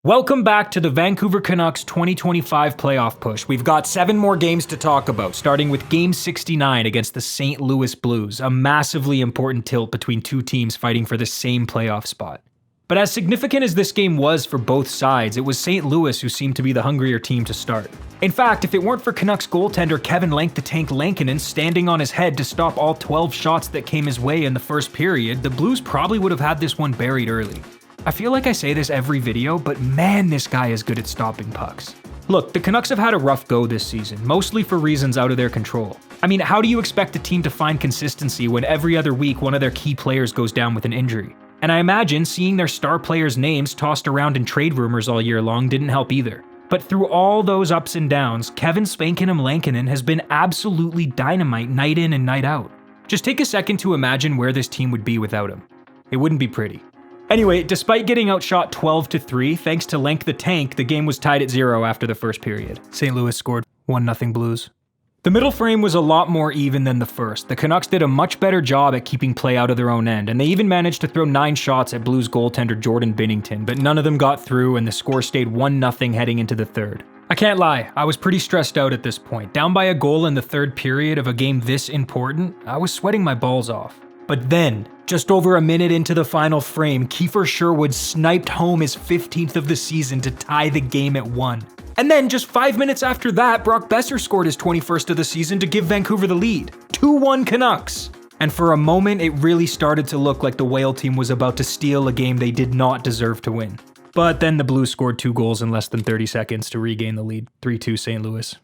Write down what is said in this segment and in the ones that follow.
Welcome back to the Vancouver Canucks 2025 playoff push. We've got 7 more games to talk about, starting with Game 69 against the St. Louis Blues, a massively important tilt between two teams fighting for the same playoff spot. But as significant as this game was for both sides, it was St. Louis who seemed to be the hungrier team to start. In fact, if it weren't for Canucks goaltender Kevin Lank the Tank Lankinen standing on his head to stop all 12 shots that came his way in the first period, the Blues probably would have had this one buried early. I feel like I say this every video, but man, this guy is good at stopping pucks. Look, the Canucks have had a rough go this season, mostly for reasons out of their control. I mean, how do you expect a team to find consistency when every other week one of their key players goes down with an injury? And I imagine seeing their star players' names tossed around in trade rumors all year long didn't help either. But through all those ups and downs, Kevin Spankin' Lankinen has been absolutely dynamite night in and night out. Just take a second to imagine where this team would be without him. It wouldn't be pretty. Anyway, despite getting outshot 12-3, thanks to Lank the Tank, the game was tied at 0 after the first period. St. Louis scored 1-0 Blues. The middle frame was a lot more even than the first. The Canucks did a much better job at keeping play out of their own end, and they even managed to throw 9 shots at Blues goaltender Jordan Binnington, but none of them got through and the score stayed 1-0 heading into the third. I can't lie, I was pretty stressed out at this point. Down by a goal in the third period of a game this important, I was sweating my balls off. But then, just over a minute into the final frame, Kiefer Sherwood sniped home his 15th of the season to tie the game at 1. And then, just 5 minutes after that, Brock Besser scored his 21st of the season to give Vancouver the lead. 2-1 Canucks! And for a moment, it really started to look like the Whale team was about to steal a game they did not deserve to win. But then the Blues scored 2 goals in less than 30 seconds to regain the lead, 3-2 St. Louis.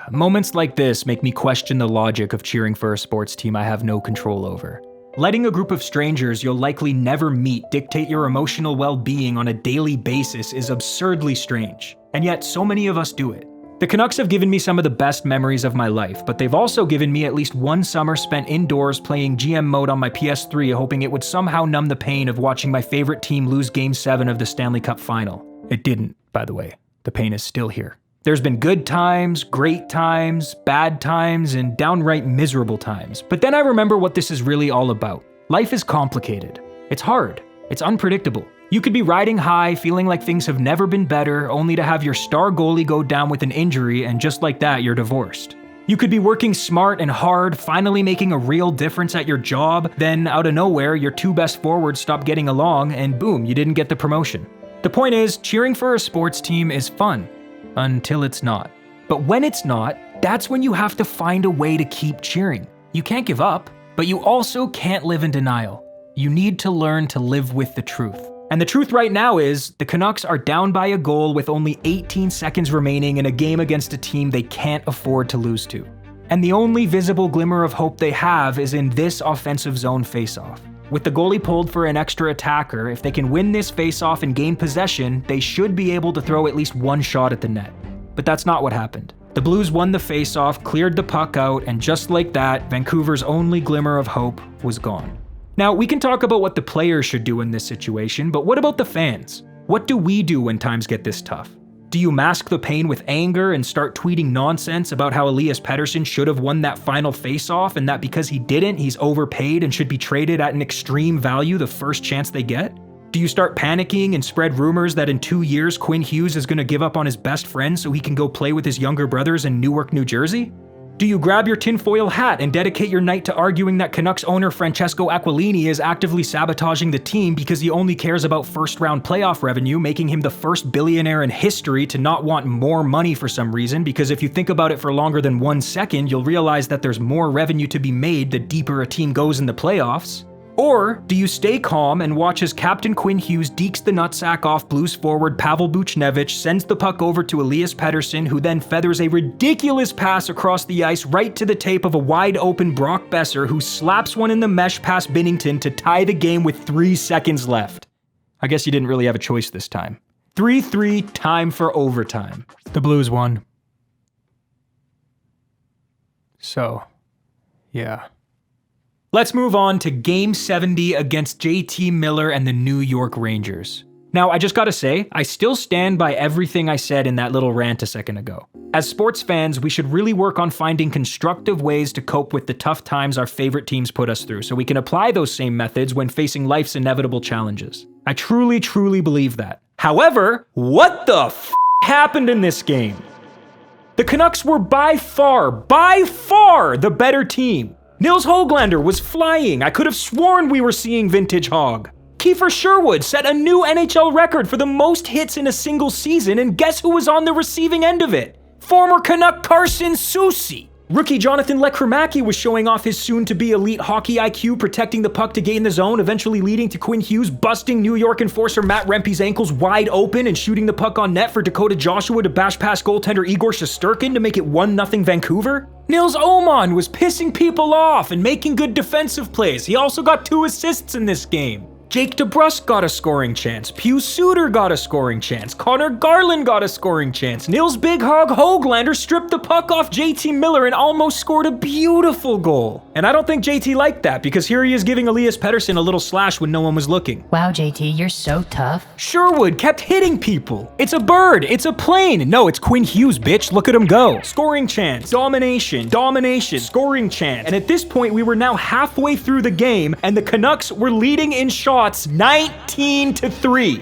Moments like this make me question the logic of cheering for a sports team I have no control over. Letting a group of strangers you'll likely never meet dictate your emotional well-being on a daily basis is absurdly strange, and yet so many of us do it. The Canucks have given me some of the best memories of my life, but they've also given me at least one summer spent indoors playing GM mode on my PS3 hoping it would somehow numb the pain of watching my favorite team lose Game 7 of the Stanley Cup Final. It didn't, by the way. The pain is still here. There's been good times, great times, bad times, and downright miserable times. But then I remember what this is really all about. Life is complicated. It's hard. It's unpredictable. You could be riding high, feeling like things have never been better, only to have your star goalie go down with an injury, and just like that, you're divorced. You could be working smart and hard, finally making a real difference at your job, then out of nowhere, your 2 best forwards stop getting along, and boom, you didn't get the promotion. The point is, cheering for a sports team is fun. Until it's not. But when it's not, that's when you have to find a way to keep cheering. You can't give up, but you also can't live in denial. You need to learn to live with the truth. And the truth right now is, the Canucks are down by a goal with only 18 seconds remaining in a game against a team they can't afford to lose to. And the only visible glimmer of hope they have is in this offensive zone faceoff. With the goalie pulled for an extra attacker, if they can win this faceoff and gain possession, they should be able to throw at least one shot at the net. But that's not what happened. The Blues won the faceoff, cleared the puck out, and just like that, Vancouver's only glimmer of hope was gone. Now, we can talk about what the players should do in this situation, but what about the fans? What do we do when times get this tough? Do you mask the pain with anger and start tweeting nonsense about how Elias Pettersson should have won that final faceoff and that because he didn't, he's overpaid and should be traded at an extreme value the first chance they get? Do you start panicking and spread rumors that in 2 years Quinn Hughes is going to give up on his best friend so he can go play with his younger brothers in Newark, New Jersey? Do you grab your tinfoil hat and dedicate your night to arguing that Canucks owner Francesco Aquilini is actively sabotaging the team because he only cares about first-round playoff revenue, making him the first billionaire in history to not want more money for some reason, because if you think about it for longer than 1 second, you'll realize that there's more revenue to be made the deeper a team goes in the playoffs? Or do you stay calm and watch as Captain Quinn Hughes dekes the nutsack off Blues forward Pavel Buchnevich, sends the puck over to Elias Pettersson, who then feathers a ridiculous pass across the ice right to the tape of a wide-open Brock Besser, who slaps one in the mesh past Binnington to tie the game with 3 seconds left? I guess you didn't really have a choice this time. 3-3, time for overtime. The Blues won. So, yeah. Let's move on to Game 70 against JT Miller and the New York Rangers. Now, I just gotta say, I still stand by everything I said in that little rant a second ago. As sports fans, we should really work on finding constructive ways to cope with the tough times our favorite teams put us through, so we can apply those same methods when facing life's inevitable challenges. I truly believe that. However, what the f happened in this game? The Canucks were by far the better team. Nils Höglander was flying. I could have sworn we were seeing vintage Hog. Kiefer Sherwood set a new NHL record for the most hits in a single season, and guess who was on the receiving end of it? Former Canuck Carson Soucy. Rookie Jonathan Lekremaki was showing off his soon-to-be elite hockey IQ, protecting the puck to gain the zone, eventually leading to Quinn Hughes busting New York enforcer Matt Rempe's ankles wide open and shooting the puck on net for Dakota Joshua to bash past goaltender Igor Shesterkin to make it 1-0 Vancouver. Nils Åman was pissing people off and making good defensive plays. He also got 2 assists in this game. Jake DeBrusk got a scoring chance. Pius Suter got a scoring chance. Connor Garland got a scoring chance. Nils Big Hog Höglander stripped the puck off JT Miller and almost scored a beautiful goal. And I don't think JT liked that, because here he is giving Elias Pettersson a little slash when no one was looking. Wow, JT, you're so tough. Sherwood kept hitting people. It's a bird. It's a plane. No, it's Quinn Hughes, bitch. Look at him go. Scoring chance. Domination. Scoring chance. And at this point, we were now halfway through the game, and the Canucks were leading in shots 19-3.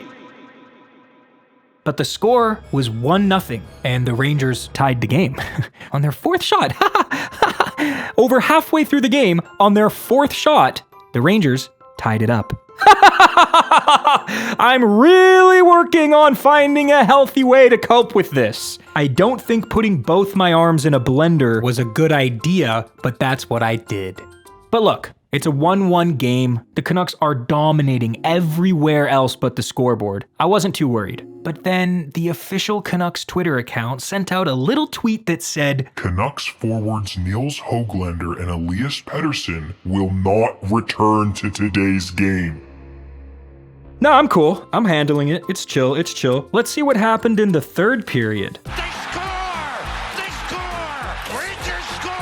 But the score was 1-0, and the Rangers tied the game on their 4th shot. Over halfway through the game, on their 4th shot, the Rangers tied it up. I'm really working on finding a healthy way to cope with this. I don't think putting both my arms in a blender was a good idea, but that's what I did. But look, it's a 1-1 game. The Canucks are dominating everywhere else but the scoreboard. I wasn't too worried. But then the official Canucks Twitter account sent out a little tweet that said, Canucks forwards Nils Höglander and Elias Pettersson will not return to today's game. No, I'm cool. I'm handling it. It's chill. Let's see what happened in the 3rd period. They score! Rangers score!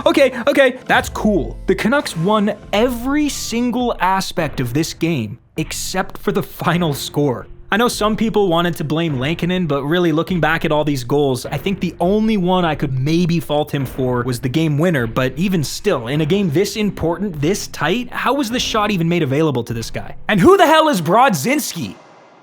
Okay, that's cool. The Canucks won every single aspect of this game except for the final score. I know some people wanted to blame Lankinen, but really looking back at all these goals, I think the only one I could maybe fault him for was the game winner, but even still, in a game this important, this tight, how was the shot even made available to this guy? And who the hell is Brodzinski?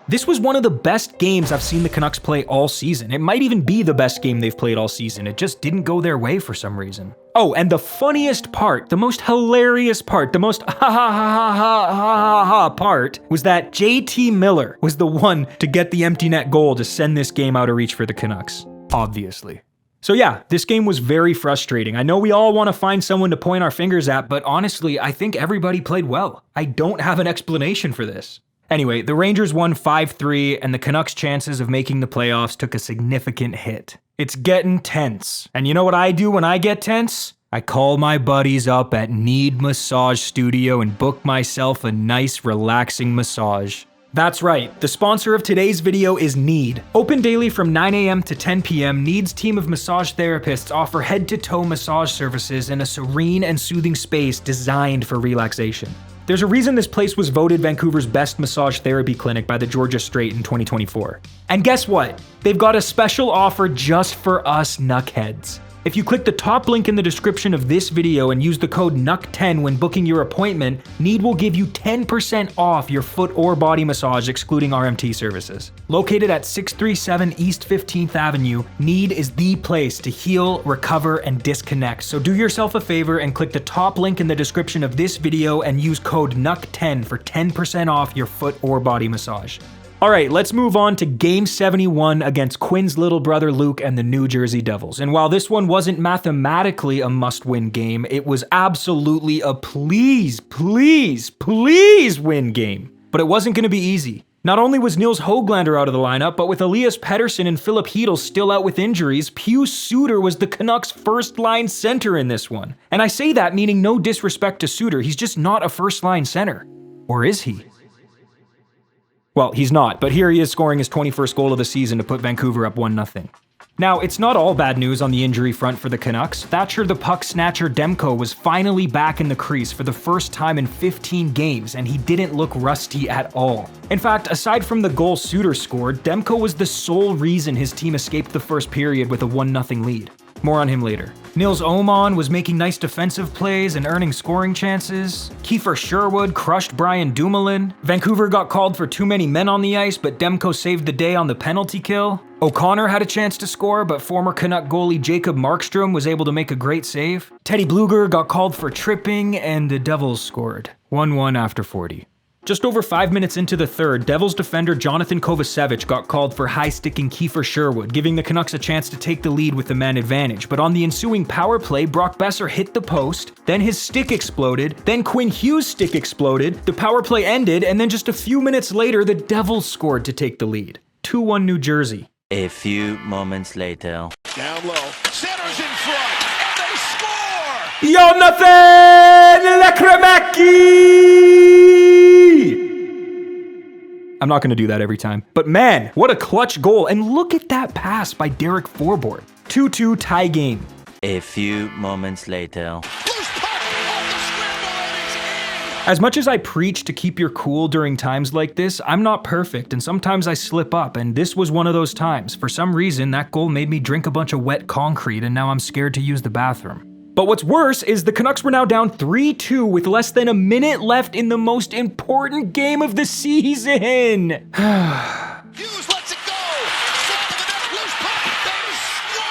This was one of the best games I've seen the Canucks play all season. It might even be the best game they've played all season. It just didn't go their way for some reason. Oh, and the funniest part, the most hilarious part, the most ha part was that JT Miller was the one to get the empty net goal to send this game out of reach for the Canucks. Obviously. So yeah, this game was very frustrating. I know we all want to find someone to point our fingers at, but honestly, I think everybody played well. I don't have an explanation for this. Anyway, the Rangers won 5-3, and the Canucks' chances of making the playoffs took a significant hit. It's getting tense. And you know what I do when I get tense? I call my buddies up at KNEAD Massage Studio and book myself a nice, relaxing massage. That's right, the sponsor of today's video is KNEAD. Open daily from 9 a.m. to 10 p.m., KNEAD's team of massage therapists offer head-to-toe massage services in a serene and soothing space designed for relaxation. There's a reason this place was voted Vancouver's best massage therapy clinic by the Georgia Straight in 2024. And guess what? They've got a special offer just for us nuckheads. If you click the top link in the description of this video and use the code NUCK10 when booking your appointment, KNEAD will give you 10% off your foot or body massage excluding RMT services. Located at 637 East 15th Avenue, KNEAD is the place to heal, recover, and disconnect. So do yourself a favor and click the top link in the description of this video and use code NUCK10 for 10% off your foot or body massage. Alright, let's move on to Game 71 against Quinn's little brother Luke and the New Jersey Devils. And while this one wasn't mathematically a must-win game, it was absolutely a please win game. But it wasn't going to be easy. Not only was Nils Höglander out of the lineup, but with Elias Pettersson and Filip Chytil still out with injuries, Pius Suter was the Canucks' first-line center in this one. And I say that meaning no disrespect to Suter, he's just not a first-line center. Or is he? Well, he's not, but here he is scoring his 21st goal of the season to put Vancouver up 1-0. Now, it's not all bad news on the injury front for the Canucks. Thatcher the Puck Snatcher Demko was finally back in the crease for the first time in 15 games, and he didn't look rusty at all. In fact, aside from the goal Suter scored, Demko was the sole reason his team escaped the first period with a 1-0 lead. More on him later. Nils Åman was making nice defensive plays and earning scoring chances. Kiefer Sherwood crushed Brian Dumoulin. Vancouver got called for too many men on the ice, but Demko saved the day on the penalty kill. O'Connor had a chance to score, but former Canuck goalie Jacob Markstrom was able to make a great save. Teddy Bluger got called for tripping, and the Devils scored. 1-1 after 40. Just over 5 minutes into the third, Devils defender Jonathan Kovacevic got called for high-sticking Kiefer Sherwood, giving the Canucks a chance to take the lead with the man advantage. But on the ensuing power play, Brock Besser hit the post, then his stick exploded, then Quinn Hughes' stick exploded, the power play ended, and then just a few minutes later, the Devils scored to take the lead. 2-1 New Jersey. A few moments later. Down low, center's in front, and they score! Jonathan Lekramaki! I'm not going to do that every time. But man, what a clutch goal. And look at that pass by Derek Forbort. 2-2 tie game. A few moments later. As much as I preach to keep your cool during times like this, I'm not perfect and sometimes I slip up, and this was one of those times. For some reason, that goal made me drink a bunch of wet concrete and now I'm scared to use the bathroom. But what's worse is the Canucks were now down 3-2 with less than a minute left in the most important game of the season. Hughes lets it go. Side of the net, loose puck, they score!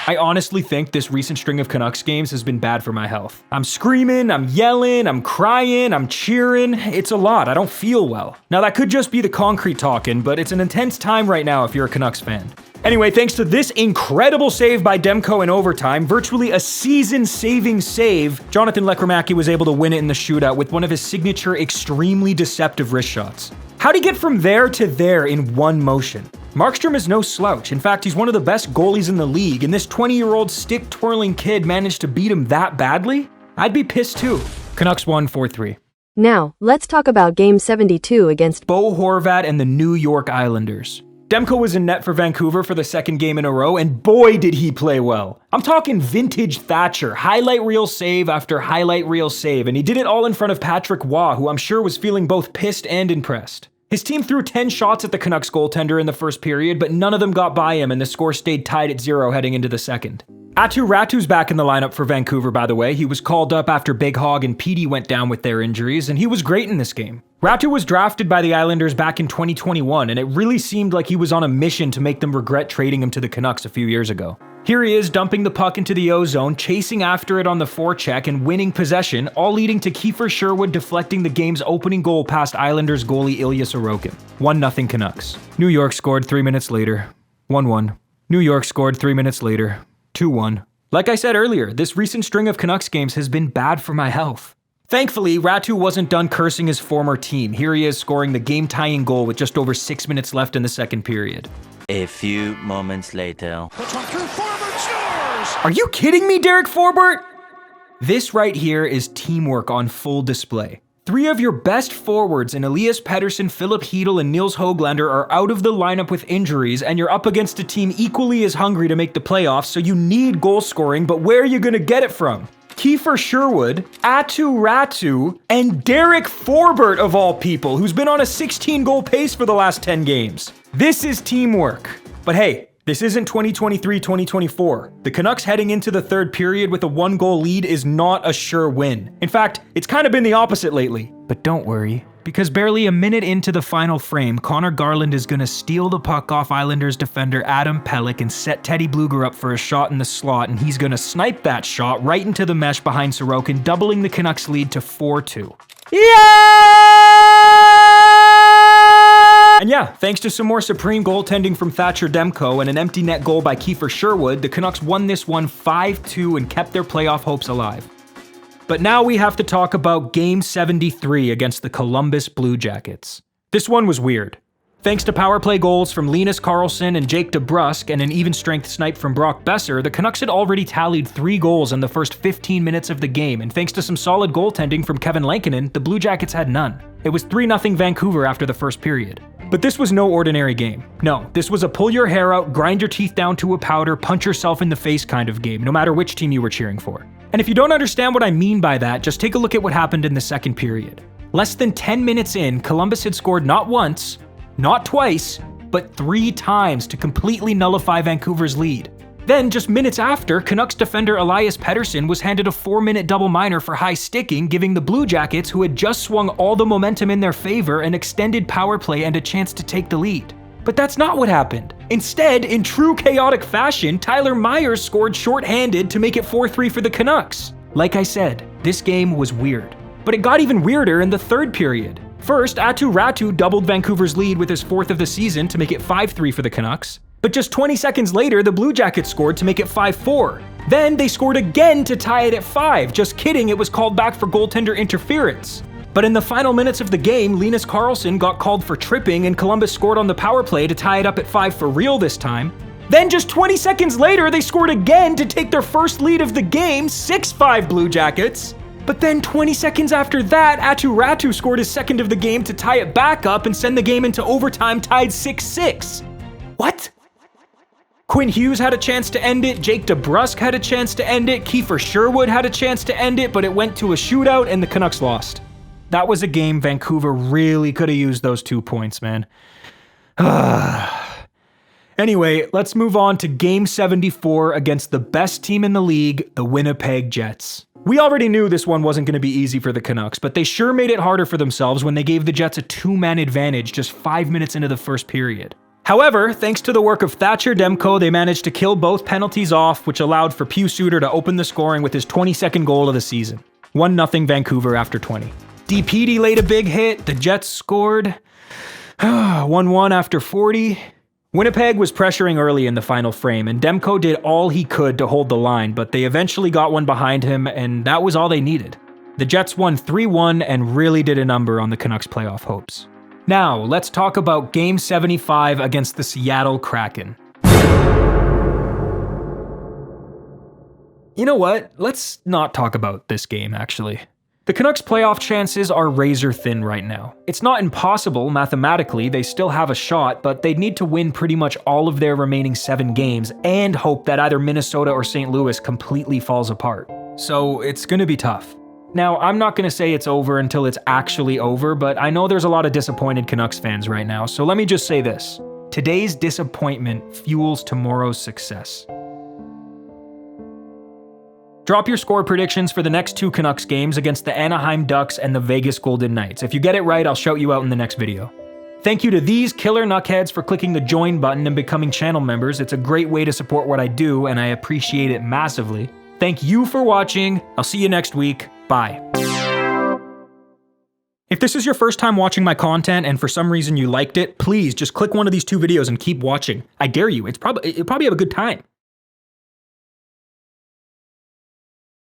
I honestly think this recent string of Canucks games has been bad for my health. I'm screaming, I'm yelling, I'm crying, I'm cheering. It's a lot. I don't feel well. Now that could just be the concrete talking, but it's an intense time right now if you're a Canucks fan. Anyway, thanks to this incredible save by Demko in overtime, virtually a season-saving save, Jonathan Lekramaki was able to win it in the shootout with one of his signature extremely deceptive wrist shots. How'd he get from there to there in one motion? Markstrom is no slouch. In fact, he's one of the best goalies in the league, and this 20-year-old stick-twirling kid managed to beat him that badly? I'd be pissed too. Canucks won 4-3. Now, let's talk about Game 72 against Bo Horvat and the New York Islanders. Demko was in net for Vancouver for the second game in a row, and boy did he play well. I'm talking vintage Thatcher, highlight reel save after highlight reel save, and he did it all in front of Patrick Waugh, who I'm sure was feeling both pissed and impressed. His team threw 10 shots at the Canucks goaltender in the first period, but none of them got by him, and the score stayed tied at 0 heading into the second. Aatu Räty's back in the lineup for Vancouver, by the way. He was called up after Big Hog and Petey went down with their injuries, and he was great in this game. Räty was drafted by the Islanders back in 2021, and it really seemed like he was on a mission to make them regret trading him to the Canucks a few years ago. Here he is dumping the puck into the O-zone, chasing after it on the forecheck and winning possession, all leading to Kiefer Sherwood deflecting the game's opening goal past Islanders goalie Ilya Sorokin. 1-0 Canucks. New York scored 3 minutes later. 1-1. New York scored 3 minutes later. 2-1. Like I said earlier, this recent string of Canucks games has been bad for my health. Thankfully, Räty wasn't done cursing his former team. Here he is scoring the game-tying goal with just over 6 minutes left in the second period. A few moments later. Puts one through, Forbort scores! Are you kidding me, Derek Forbort? This right here is teamwork on full display. 3 of your best forwards in Elias Pettersson, Philip Hedl, and Nils Höglander are out of the lineup with injuries, and you're up against a team equally as hungry to make the playoffs, so you need goal scoring, but where are you going to get it from? Kiefer Sherwood, Aatu Räty, and Derek Forbort of all people, who's been on a 16-goal pace for the last 10 games. This is teamwork. But hey, this isn't 2023-2024. The Canucks heading into the third period with a 1-goal lead is not a sure win. In fact, it's kind of been the opposite lately. But don't worry, because barely a minute into the final frame, Connor Garland is going to steal the puck off Islanders defender Adam Pelech and set Teddy Bluger up for a shot in the slot, and he's going to snipe that shot right into the mesh behind Sorokin, doubling the Canucks lead to 4-2. And yeah, thanks to some more supreme goaltending from Thatcher Demko and an empty net goal by Kiefer Sherwood, the Canucks won this one 5-2 and kept their playoff hopes alive. But now we have to talk about Game 73 against the Columbus Blue Jackets. This one was weird. Thanks to power play goals from Linus Karlsson and Jake DeBrusk and an even-strength snipe from Brock Besser, the Canucks had already tallied 3 goals in the first 15 minutes of the game, and thanks to some solid goaltending from Kevin Lankinen, the Blue Jackets had none. It was 3-0 Vancouver after the first period. But this was no ordinary game. No, this was a pull your hair out, grind your teeth down to a powder, punch yourself in the face kind of game, no matter which team you were cheering for. And if you don't understand what I mean by that, just take a look at what happened in the second period. Less than 10 minutes in, Columbus had scored not once, not twice, but 3 times to completely nullify Vancouver's lead. Then, just minutes after, Canucks defender Elias Pettersson was handed a 4-minute double minor for high sticking, giving the Blue Jackets, who had just swung all the momentum in their favor, an extended power play and a chance to take the lead. But that's not what happened. Instead, in true chaotic fashion, Tyler Myers scored shorthanded to make it 4-3 for the Canucks. Like I said, this game was weird. But it got even weirder in the third period. First, Aatu Räty doubled Vancouver's lead with his 4th of the season to make it 5-3 for the Canucks. But just 20 seconds later, the Blue Jackets scored to make it 5-4. Then they scored again to tie it at 5. Just kidding, it was called back for goaltender interference. But in the final minutes of the game, Linus Karlsson got called for tripping and Columbus scored on the power play to tie it up at 5 for real this time. Then just 20 seconds later, they scored again to take their first lead of the game, 6-5 Blue Jackets. But then 20 seconds after that, Aatu Räty scored his 2nd of the game to tie it back up and send the game into overtime tied 6-6. What? Quinn Hughes had a chance to end it, Jake DeBrusk had a chance to end it, Kiefer Sherwood had a chance to end it, but it went to a shootout and the Canucks lost. That was a game Vancouver really could have used those 2 points, man. Anyway, let's move on to Game 74 against the best team in the league, the Winnipeg Jets. We already knew this one wasn't going to be easy for the Canucks, but they sure made it harder for themselves when they gave the Jets a 2-man advantage just 5 minutes into the first period. However, thanks to the work of Thatcher Demko, they managed to kill both penalties off, which allowed for Pius Suter to open the scoring with his 22nd goal of the season. 1-0 Vancouver after 20. DPD laid a big hit, the Jets scored. 1-1 after 40. Winnipeg was pressuring early in the final frame, and Demko did all he could to hold the line, but they eventually got one behind him, and that was all they needed. The Jets won 3-1 and really did a number on the Canucks' playoff hopes. Now, let's talk about Game 75 against the Seattle Kraken. You know what? Let's not talk about this game, actually. The Canucks' playoff chances are razor thin right now. It's not impossible mathematically, they still have a shot, but they'd need to win pretty much all of their remaining 7 games and hope that either Minnesota or St. Louis completely falls apart. So it's gonna be tough. Now, I'm not gonna say it's over until it's actually over, but I know there's a lot of disappointed Canucks fans right now, so let me just say this. Today's disappointment fuels tomorrow's success. Drop your score predictions for the next 2 Canucks games against the Anaheim Ducks and the Vegas Golden Knights. If you get it right, I'll shout you out in the next video. Thank you to these killer nuckheads for clicking the join button and becoming channel members. It's a great way to support what I do, and I appreciate it massively. Thank you for watching. I'll see you next week. Bye. If this is your first time watching my content and for some reason you liked it, please just click one of these 2 videos and keep watching. I dare you. You'll probably have a good time.